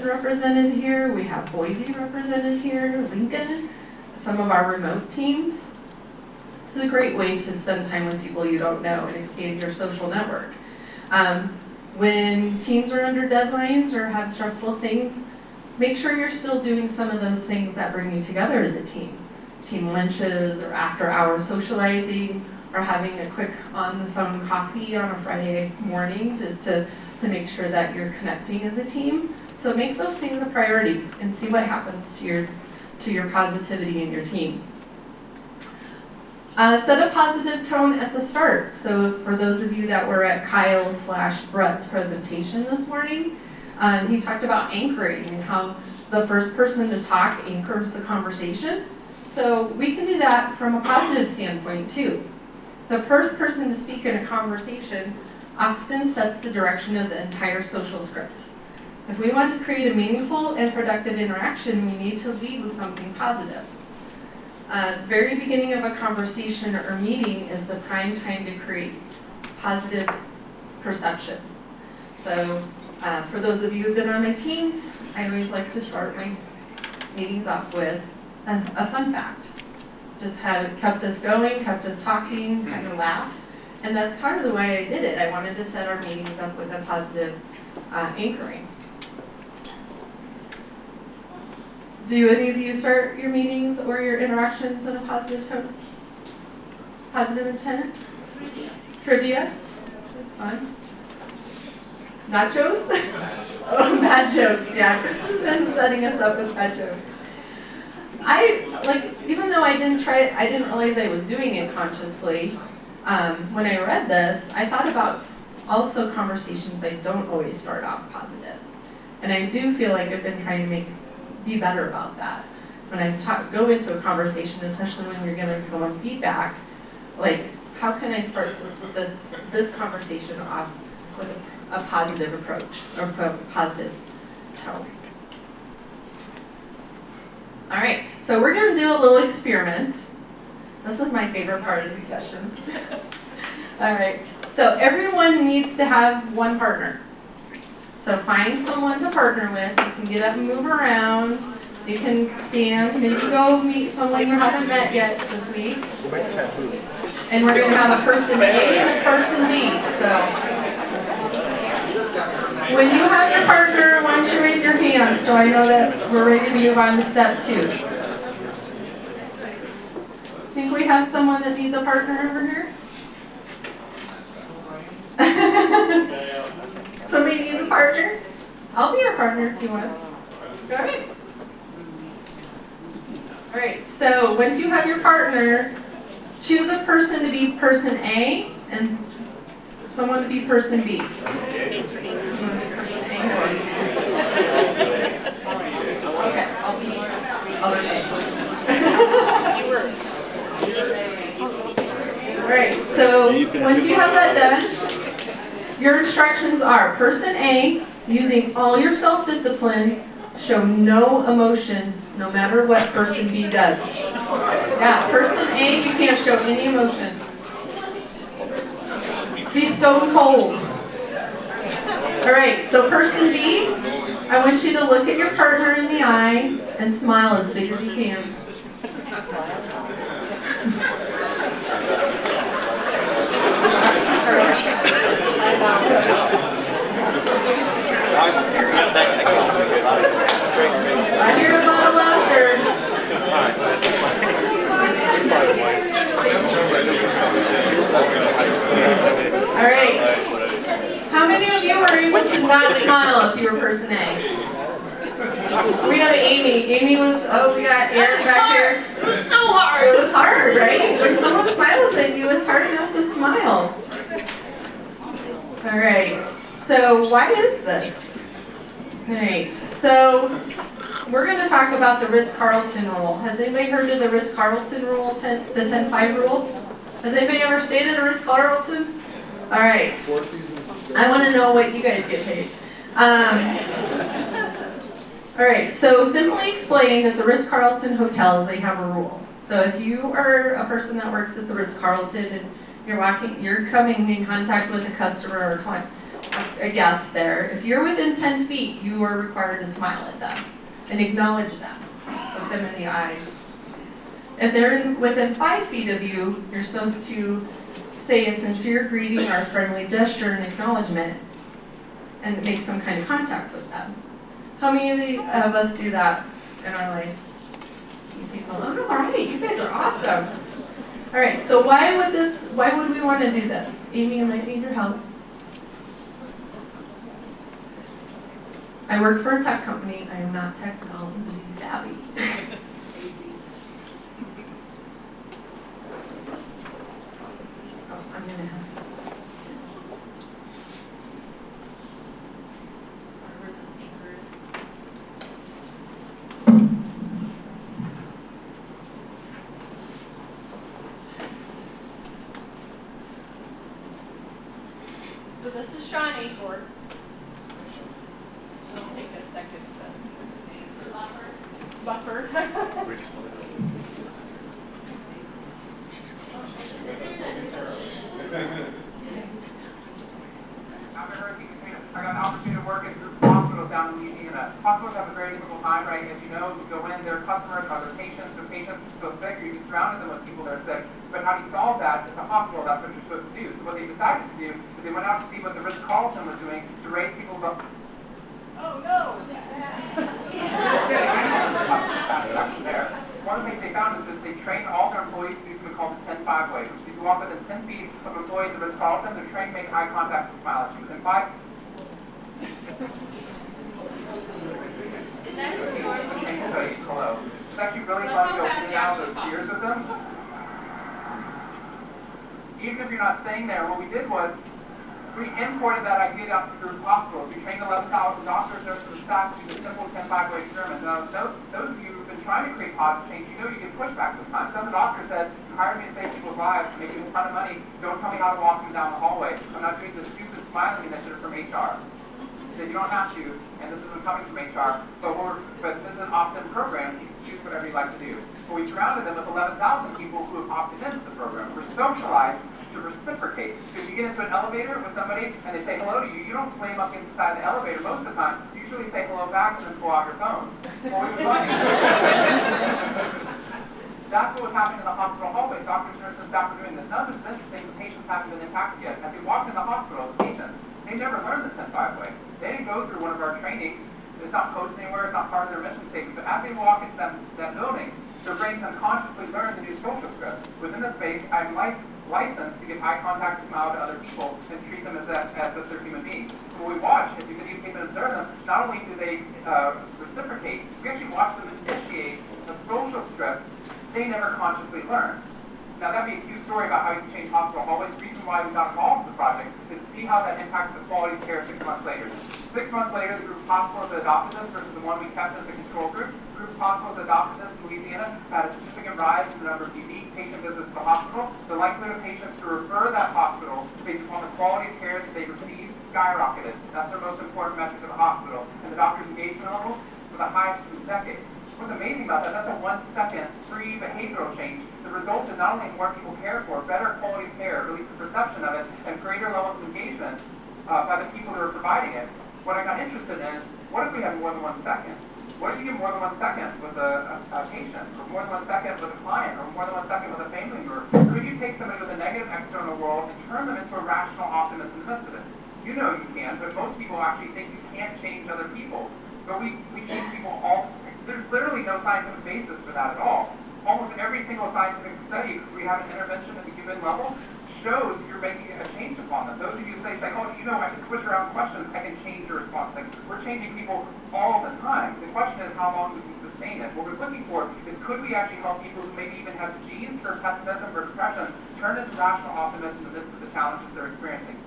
represented here, we have Boise represented here, Lincoln, some of our remote teams. This is a great way to spend time with people you don't know and expand your social network. When teams are under deadlines or have stressful things, make sure you're still doing some of those things that bring you together as a team. Team lunches or after-hour socializing or having a quick on-the-phone coffee on a Friday morning just to make sure that you're connecting as a team. So make those things a priority and see what happens to your positivity in your team. Set a positive tone at the start. So for those of you that were at Kyle/Brett's presentation this morning, he talked about anchoring and how the first person to talk anchors the conversation. So we can do that from a positive standpoint too. The first person to speak in a conversation often sets the direction of the entire social script. If we want to create a meaningful and productive interaction, we need to lead with something positive. Very beginning of a conversation or meeting is the prime time to create positive perception. So for those of you who've been on my teams, I always like to start my meetings off with a fun fact. Just kept us going, kept us talking, kind of laughed. And that's part of the way I did it. I wanted to set our meetings up with a positive anchoring. Do any of you start your meetings or your interactions in a positive tone? Positive intent? Trivia? That's fun. Nachos? Oh, bad jokes. Yeah, Chris has been setting us up with bad jokes. Even though I didn't realize I was doing it consciously. When I read this, I thought about also conversations I don't always start off positive. And I do feel like I've been trying to be better about that. When I go into a conversation, especially when you're giving someone feedback, like, how can I start this conversation off with a positive approach or positive tone? All right, so we're going to do a little experiment. This is my favorite part of the session. All right, so everyone needs to have one partner. So find someone to partner with. You can get up and move around. You can stand. Maybe go meet someone you haven't met yet this week. And we're going to have a person A and a person B. So when you have your partner, why don't you raise your hand so I know that we're ready to move on to step 2. Think we have someone that needs a partner over here? Somebody needs a partner? I'll be your partner if you want. All right. All right, so once you have your partner, choose a person to be person A and someone to be person B. Okay, I'll be other A. All right, so once you have that done, your instructions are person A, using all your self-discipline, show no emotion no matter what person B does. Yeah, person A, you can't show any emotion. Be stone cold. All right, so person B, I want you to look at your partner in the eye and smile as big as you can. I hear a lot of laughter. All right. How many of you were able to not smile if you were person A? We have Amy. Amy was, we got Aaron back here. It was so hard. It was hard, right? When someone smiles at you, it's hard enough to smile. All right. So why is this? All right. So we're going to talk about the Ritz-Carlton rule. Has anybody heard of the Ritz-Carlton rule, the 10-5 rule? Has anybody ever stayed at a Ritz-Carlton? All right. I want to know what you guys get paid. All right, so simply explain that the Ritz-Carlton hotels, they have a rule. So if you are a person that works at the Ritz-Carlton and you're coming in contact with a customer or client, a guest there, if you're within 10 feet, you are required to smile at them and acknowledge them, look them in the eye. If they're within 5 feet of you, you're supposed to say a sincere greeting or a friendly gesture and acknowledgement and make some kind of contact with them. How many of us do that in our life? Oh, all right, you guys are awesome. All right, so why would we want to do this? Amy, I might need your help. I work for a tech company. I am not technology savvy. I'm going to have to. So this is Sean Acor. It'll take a second to buffer. I got an opportunity to work in hospitals down in Louisiana. Hospitals have a very difficult time, right? As you know, you go in, their customers are their patients so sick, or you surrounded them with people that are sick. But how do you solve that? It's a hospital, that's what you're supposed to do. So what they decided to do is they went out to see what the Ritz-Carlton was doing to raise people's up. Oh no! There. One of the things they found is that they trained all their employees to do something called the 10-5 way, which is if you walk within 10 feet of employees at Ritz-Carlton, they're trained to make eye contact and smile at you. Within 5. Is that hello. It's actually really fun to go in and out of those fears with them. Even if you're not staying there, what we did was we imported that idea out to group hospitals. We trained 11,000 doctors, nurses, and staff to do the simple 10-5 way experiment. Now, those of you who've been trying to create positive change, you know you get pushback sometimes. Some of the doctors said, you hired me to save people's lives, to make you a ton of money, don't tell me how to walk them down the hallway. I'm not doing this stupid smiling initiative from HR. He said, you don't have to, and this isn't coming from HR, but this is an opt-in program, you can choose whatever you'd like to do. But we surrounded them with 11,000 people who have opted into the program. We're socialized to reciprocate. So if you get into an elevator with somebody and they say hello to you, you don't slam up inside the elevator most of the time. You usually say hello back and then pull out your phone. Well, it was funny. That's what was happening in the hospital hallway. Doctors, nurses, and staff were doing this. None of this is interesting. The patients haven't been impacted yet. As they walked in the hospital, the patients, they never learned the 10-5 way. They didn't go through one of our trainings. It's not posted anywhere. It's not part of their mission statement. But as they walk into that building, their brains unconsciously learn the new social script. Within the space, I'm licensed to give eye contact and smile to other people and treat them as if they're human beings. So what we watch, if you videotape and observe them, not only do they reciprocate, we actually watch them initiate a social script they never consciously learn. Now that'd be a huge story about how you can change hospital hallways. The reason why we got involved in the project is to see how that impacts the quality of care 6 months later. 6 months later, the group of hospitals that adopted us versus the one we kept as the control group. The group of hospitals that adopted us in Louisiana had a significant rise in the number of unique patient visits to the hospital. The likelihood of patients to refer that hospital based upon the quality of care that they received skyrocketed. That's their most important metric of the hospital. And the doctor's engagement levels were the highest in decades. What's amazing about that, that's a 1-second free behavioral change that results in not only more people cared for, better quality of care, at least the perception of it, and greater levels of engagement by the people that are providing it. What I got interested in is, what if we had more than 1 second? What if you give more than 1 second with a patient, or more than 1 second with a client, or more than 1 second with a family member? Could you take somebody with a negative external world and turn them into a rational optimist in the midst of it? You know you can, but most people actually think you can't change other people. But we change people all. There's literally no scientific basis for that at all. Almost every single scientific study where you have an intervention at the given level shows you're making a change upon them. Those of you say, oh, you know, I can switch around questions, I can change your response. Like, we're changing people all the time. The question is how long we can sustain it. What we're looking for is could we actually help people who maybe even have genes for pessimism or depression turn into rational optimism in the midst of the challenges they're experiencing.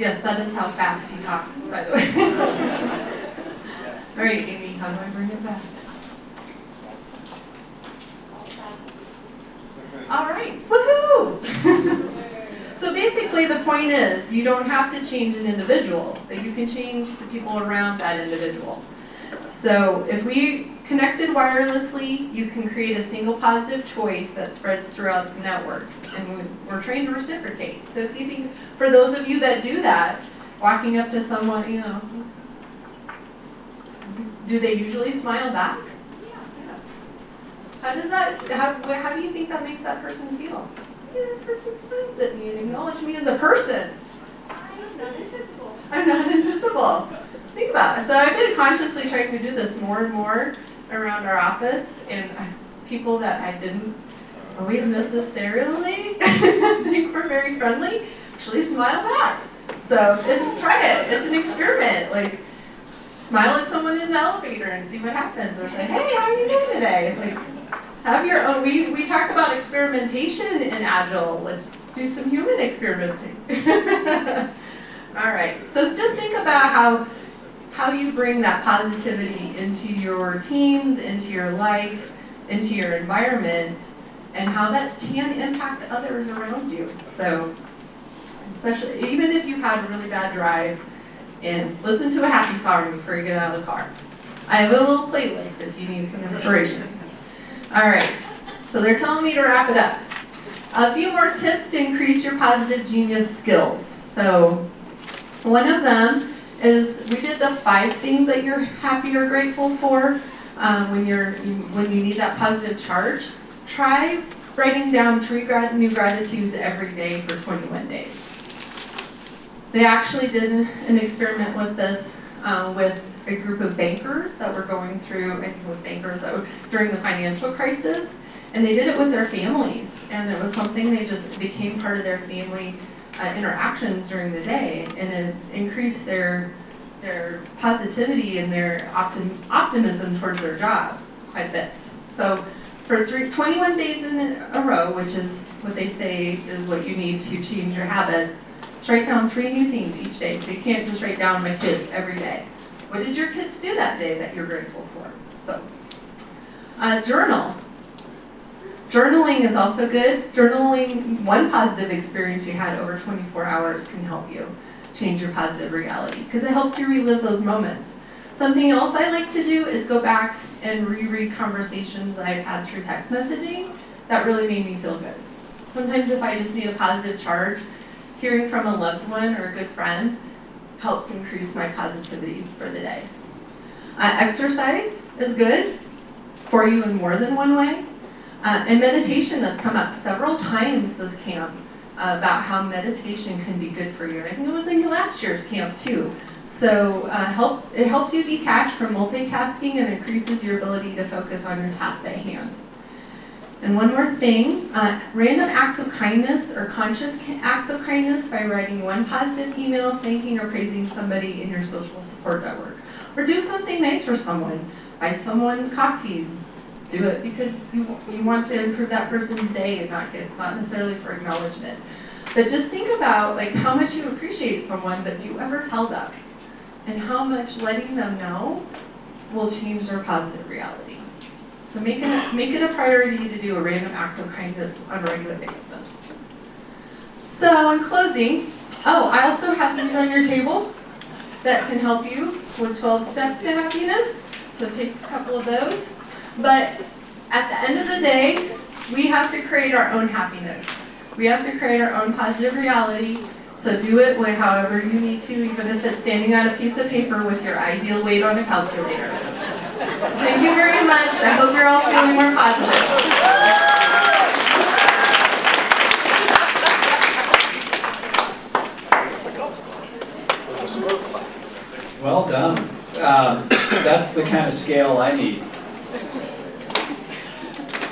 Yes, that is how fast he talks, by the way. All right, Amy, how do I bring it back? All right, woohoo! So basically the point is, you don't have to change an individual, but you can change the people around that individual. So if we connected wirelessly, you can create a single positive choice that spreads throughout the network. And we're trained to reciprocate. So if you think, for those of you that do that, walking up to someone, you know, do they usually smile back? Yeah. How does that, how do you think that makes that person feel? Yeah, that person smiles at me and acknowledges me as a person. I'm not invisible. I'm not invisible. Think about it. So I've been consciously trying to do this more and more around our office, and people that I didn't always necessarily think were very friendly actually smile back. So try it. It's an experiment. Like, smile at someone in the elevator and see what happens. Or say, hey, how are you doing today? Like, have your own. We talk about experimentation in Agile. Let's do some human experimenting. All right. So just think about how you bring that positivity into your teams, into your life, into your environment, and how that can impact others around you. So, especially, even if you've had a really bad drive, and listen to a happy song before you get out of the car. I have a little playlist if you need some inspiration. All right, so they're telling me to wrap it up. A few more tips to increase your positive genius skills. So, one of them is we did the 5 things that you're happy or grateful for when you need that positive charge. Try writing down 3 new gratitudes every day for 21 days. They actually did an experiment with this with a group of bankers that were going through, I think it was bankers that were during the financial crisis, and they did it with their families, and it was something they just became part of their family interactions during the day, and it increased their positivity and their optimism towards their job quite a bit. So for 21 days in a row, which is what they say is what you need to change your habits, write down 3 new things each day. So you can't just write down my kids every day. What did your kids do that day that you're grateful for? So, journal. Journaling is also good. Journaling one positive experience you had over 24 hours can help you change your positive reality because it helps you relive those moments. Something else I like to do is go back and reread conversations that I've had through text messaging that really made me feel good. Sometimes if I just need a positive charge, hearing from a loved one or a good friend helps increase my positivity for the day. Exercise is good for you in more than one way. And meditation that's come up several times this camp about how meditation can be good for you. And I think it was in last year's camp too. So it helps you detach from multitasking and increases your ability to focus on your tasks at hand. And one more thing, random acts of kindness or conscious acts of kindness by writing 1 positive email thanking or praising somebody in your social support network. Or do something nice for someone. Buy someone's coffee. Do it because you want to improve that person's day and not necessarily for acknowledgement. But just think about like how much you appreciate someone, but do you ever tell them? And how much letting them know will change their positive reality. So make it a priority to do a random act of kindness on a regular basis. So in closing, I also have these on your table that can help you with 12 steps to happiness. So take a couple of those. But at the end of the day, we have to create our own happiness. We have to create our own positive reality. So do it however you need to, even if it's standing on a piece of paper with your ideal weight on a calculator. Thank you very much. I hope you're all feeling more positive. Well done. That's the kind of scale I need.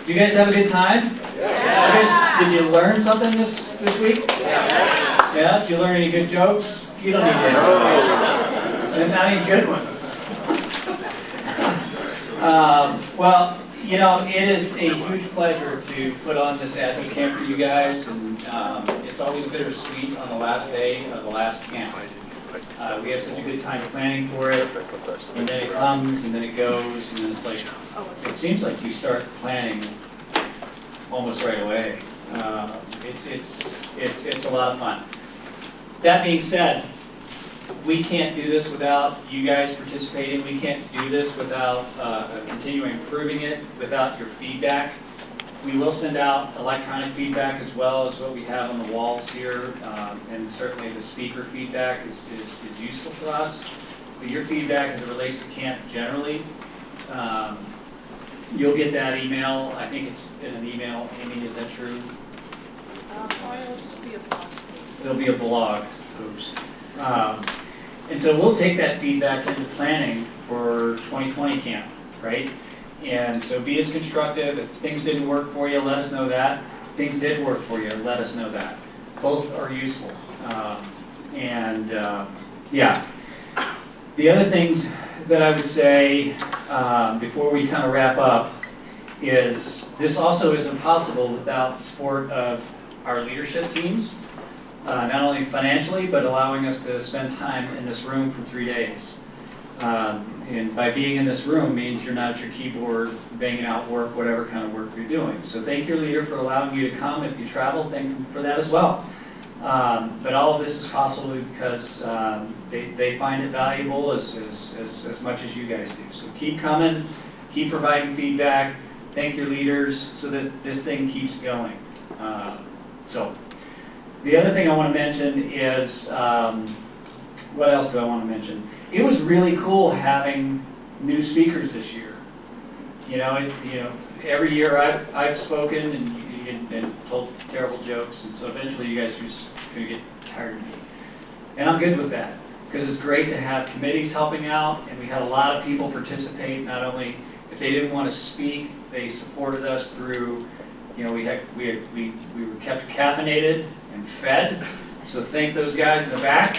Do you guys have a good time? Yeah. Did you learn something this week? Yeah. Did you learn any good jokes? You don't need to answer. And not any good ones. Well, you know, it is a huge pleasure to put on this Agile camp for you guys, and it's always bittersweet on the last day of the last camp. We have such a good time planning for it, and then it comes, and then it goes, and then it's like, it seems like you start planning almost right away. It's a lot of fun. That being said, we can't do this without you guys participating. We can't do this without continuing improving it, without your feedback. We will send out electronic feedback as well as what we have on the walls here, and certainly the speaker feedback is useful for us. But your feedback as it relates to camp generally, you'll get that email. I think it's in an email. Amy, is that true? It'll just be a blog post. There'll be a blog post. And so we'll take that feedback into planning for 2020 camp, right? And so be as constructive. If things didn't work for you, let us know that. If things did work for you, let us know that. Both are useful. Yeah. The other things that I would say before we kind of wrap up is this also isn't possible without the support of our leadership teams, not only financially, but allowing us to spend time in this room for 3 days. And by being in this room means you're not at your keyboard banging out work, whatever kind of work you're doing. So thank your leader for allowing you to come. If you travel, thank them for that as well. But all of this is possible because they find it valuable as much as you guys do. So keep coming, keep providing feedback, thank your leaders so that this thing keeps going. So the other thing I want to mention is, what else do I want to mention? It was really cool having new speakers this year. Every year I've spoken and told terrible jokes, and so eventually you guys are just going to get tired of me. And I'm good with that, because it's great to have committees helping out, and we had a lot of people participate. Not only if they didn't want to speak, they supported us through, we were kept caffeinated and fed. So thank those guys in the back.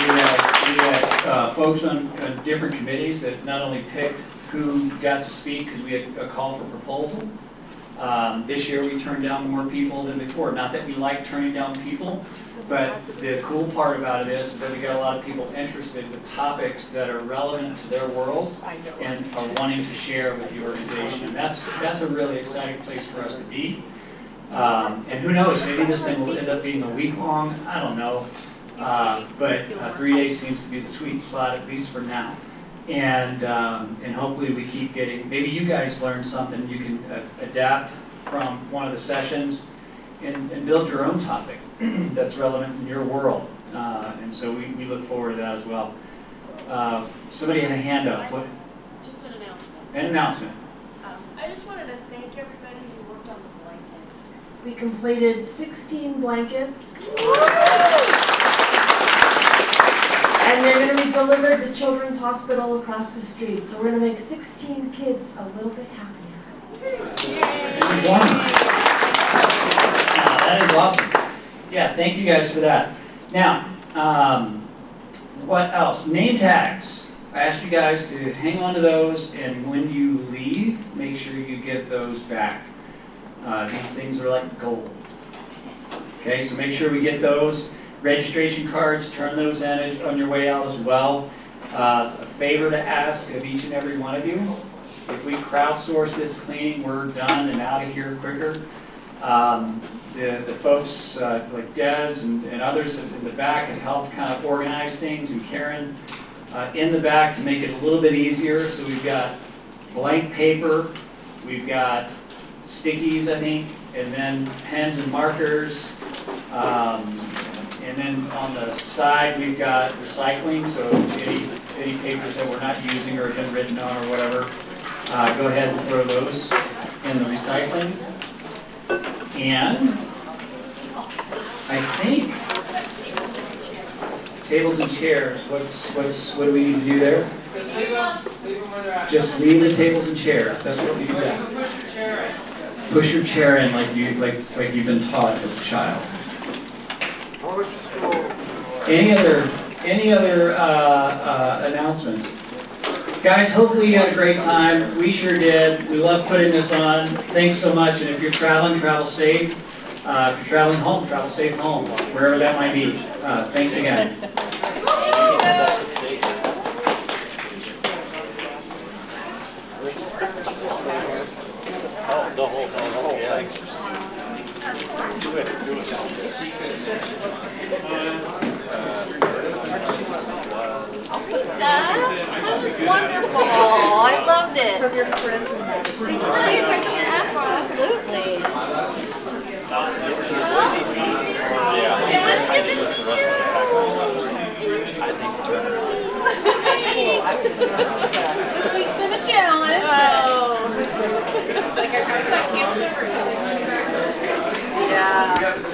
We had folks on different committees that not only picked who got to speak because we had a call for proposal. This year we turned down more people than before. Not that we like turning down people, but the cool part about it is that we got a lot of people interested with topics that are relevant to their world and are wanting to share with the organization. And that's a really exciting place for us to be. And who knows, maybe this thing will end up being a week long, I don't know. But 3 days seems to be the sweet spot, at least for now. And hopefully we keep getting, maybe you guys learn something you can adapt from one of the sessions and build your own topic that's relevant in your world. And so we look forward to that as well. Somebody had a hand up. What? Just an announcement. An announcement. I just wanted to thank everybody who worked on the blankets. We completed 16 blankets. And they're going to be delivered to Children's Hospital across the street. So we're going to make 16 kids a little bit happier. That is awesome. Yeah, thank you guys for that. Now, what else? Name tags. I asked you guys to hang on to those, and when you leave, make sure you get those back. These things are like gold. Okay, so make sure we get those. Registration cards, turn those in on your way out as well. A favor to ask of each and every one of you, if we crowdsource this cleaning, we're done and out of here quicker. The folks like Des and others in the back have helped kind of organize things, and Karen in the back to make it a little bit easier. So we've got blank paper, we've got stickies, I think, and then pens and markers. And then on the side, we've got recycling, so any papers that we're not using or have been written on or whatever, go ahead and throw those in the recycling. And I think tables and chairs, what do we need to do there? Just leave them where they're at. Just leave the tables and chairs, that's what we do there. Push your chair in. Push your chair in like you've been taught as a child. Any other announcements? Guys, hopefully you had a great time. We sure did. We love putting this on. Thanks so much. And if you're traveling, travel safe. If you're traveling home, travel safe home, wherever that might be. Thanks again. The whole thing. Yeah. Thanks for do it. was wonderful. I loved it. From your friends and Absolutely. It was good to see you. This week's been a challenge. Oh. It's like I tried to cut camps over. Yeah.